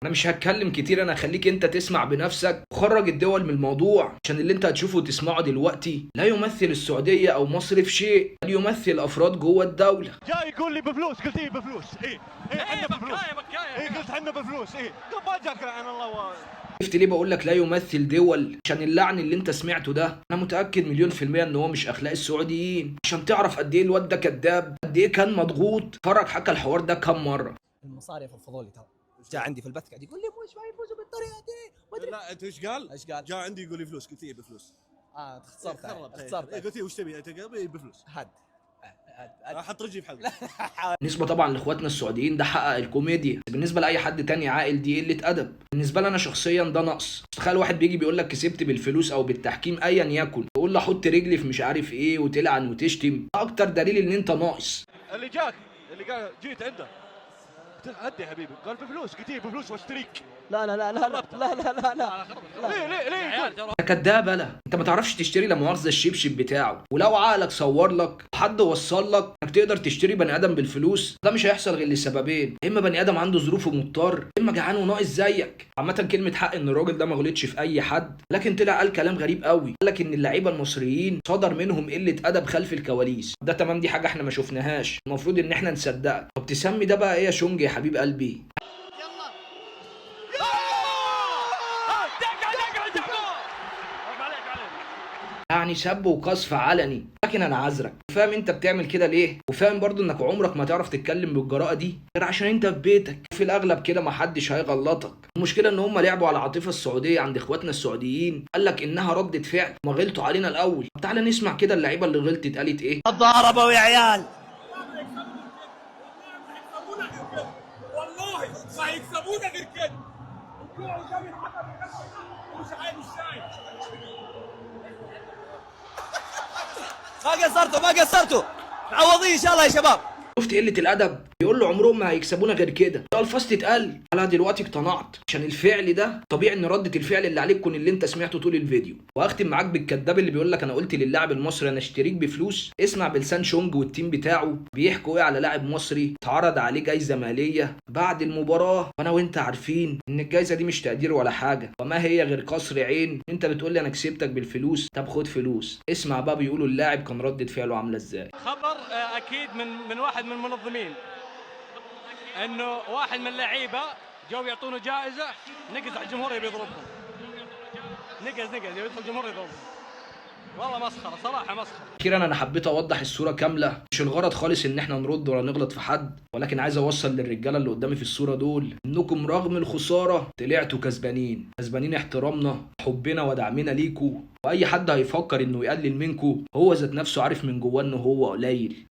انا مش هتكلم كتير، انا هخليك انت تسمع بنفسك وخرج الدول من الموضوع، عشان اللي انت هتشوفه وتسمعه دلوقتي لا يمثل السعوديه او مصر في شيء، بل يمثل افراد جوه الدوله. جاي يقول لي بفلوس، قلت ايه بفلوس؟ ايه احنا بفلوس، ايه قلت احنا بفلوس، ايه ما جاك عن الله. شفت ليه بقول لك لا يمثل دول؟ عشان اللعن اللي انت سمعته ده انا متاكد مليون في الميه ان هو مش اخلاق السعوديين، عشان تعرف قد ايه الواد ده كذاب، قد ايه كان مضغوط. فرج حكى الحوار ده كام مره. المصاري الفضولي ترى جاء عندي في البث قاعد يقول لي مش ما يفوزوا بالطريقه دي ما لا انت ايش قال؟ ايش قال؟ جاء عندي يقول لي فلوس، قلت ايه بفلوس. اختصرت قلت ايه وش تبي؟ انت قال بفلوس. هد احط رجلي في حلقي. بالنسبه طبعا لاخواتنا السعوديين ده حقق الكوميديا، بالنسبه لاي حد تاني عاقل دي قله ادب. بالنسبه لي انا شخصيا ده نقص. تخيل واحد بيجي بيقول لك كسبت بالفلوس او بالتحكيم ايا يكن، تقول له حط رجلي في مش عارف ايه وتلعن وتشتم، ده اكتر دليل ان انت ناقص. اللي جاك اللي قال جيت عنده قلت له عدي يا حبيبي، قال بفلوس، قلت ايه بفلوس واشتريك. لا لا لا لا لا لا لا لا ليه انت كداب بلا، انت ما تعرفش تشتري لا مؤاخذه الشبشب بتاعه، ولو عقلك صور لك حد وصل لك انك تقدر تشتري بني ادم بالفلوس، ده مش هيحصل غير لسببين: اما بني ادم عنده ظروف ومضطر، اما جعان وناقص زيك. عامه كلمه حق ان الراجل ده ما غلطش في اي حد، لكن طلع قال كلام غريب قوي، قال لك ان اللعيبه المصريين صدر منهم قله ادب خلف الكواليس. ده تمام، دي حاجه احنا ما شفناهاش، المفروض ان احنا نصدقك. طب تسمي ده بقى ايه يا شونج يا حبيب قلبي؟ يعني سب وقذف علني. لكن انا عذرك، فاهم انت بتعمل كده ليه، وفاهم برضو انك عمرك ما تعرف تتكلم بالجراءه دي غير عشان انت في بيتك، في الاغلب كده محدش هيغلطك. المشكله ان هم لعبوا على العاطفه السعوديه عند اخواتنا السعوديين، قال لك انها ردة فعل، ما غلطوا علينا الاول. تعال نسمع كده اللعيبه اللي غلطت قالت ايه. ضربوا يا عيال والله ما هيكسبونا غير كده. وطلعوا قدام الحكم ومش عارف ازاي. ما قصرتوا عوضيه ان شاء الله يا شباب. شفت قله الادب؟ بيقول له عمرهم ما هيكسبونا غير كده. ده الفاظ تتقال. انا دلوقتي اقتنعت، عشان الفعل ده طبيعي ان رده الفعل اللي عليك تكون اللي انت سمعته طول الفيديو. وهختم معاك بالكداب اللي بيقول لك انا قلت للاعب المصري انا اشتريك بفلوس. اسمع بلسان شونج والتيم بتاعه بيحكوا ايه على لاعب مصري اتعرض عليه جايزه ماليه بعد المباراه، وانا وانت عارفين ان الجايزه دي مش تقدير ولا حاجه، وما هي غير قصر عين. انت بتقول لي انا كسبتك بالفلوس، طب خد فلوس. اسمع بقى بيقولوا اللاعب كان رده فعله عامله ازاي. خبر اكيد من واحد من المنظمين انه واحد من اللعيبه جو يعطونه جائزه، نقز على الجمهور يبي يضربهم، نقز يبي يدخل الجمهور يضربهم. والله مسخره صراحه مسخره. اخيرا انا حبيت اوضح الصوره كامله، مش الغرض خالص ان احنا نرد ولا نغلط في حد، ولكن عايز اوصل للرجاله اللي قدامي في الصوره دول انكم رغم الخساره طلعتوا كسبانين، كسبانين احترامنا حبنا ودعمنا ليكوا. واي حد هيفكر انه يقلل منكوا هو ذات نفسه عارف من جواه انه هو قليل.